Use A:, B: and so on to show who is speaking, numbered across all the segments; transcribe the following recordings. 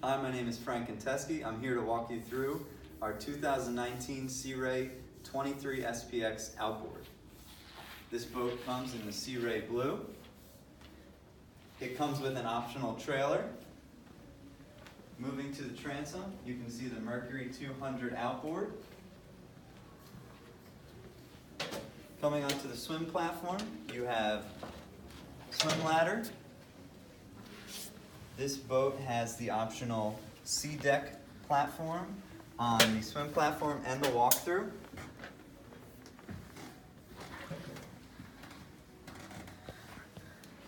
A: Hi, my name is Frank Konteski. I'm here to walk you through our 2019 Sea Ray 23 SPX Outboard. This boat comes in the Sea Ray blue. It comes with an optional trailer. Moving to the transom, you can see the Mercury 200 Outboard. Coming onto the swim platform, you have swim ladder. This boat has the optional sea deck platform on the swim platform and the walkthrough.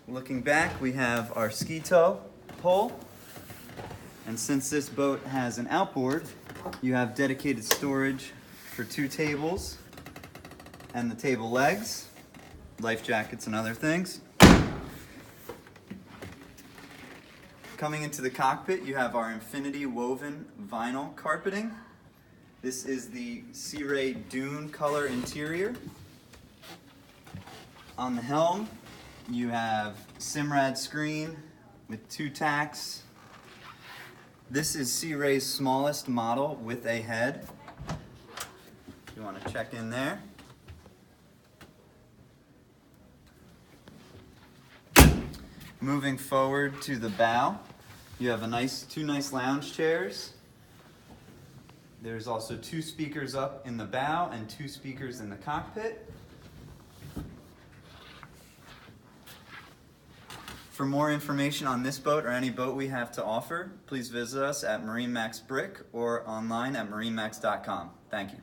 A: Looking back, we have our ski tow pole. And since this boat has an outboard, you have dedicated storage for 2 tables and the table legs, life jackets and other things. Coming into the cockpit, you have our Infinity woven vinyl carpeting. This is the Sea Ray Dune color interior. On the helm, you have Simrad screen with 2 tacks. This is Sea Ray's smallest model with a head. If you want to check in there. Moving forward to the bow, you have 2 nice lounge chairs. There's also 2 speakers up in the bow and 2 speakers in the cockpit. For more information on this boat or any boat we have to offer, please visit us at MarineMax Brick or online at MarineMax.com. Thank you.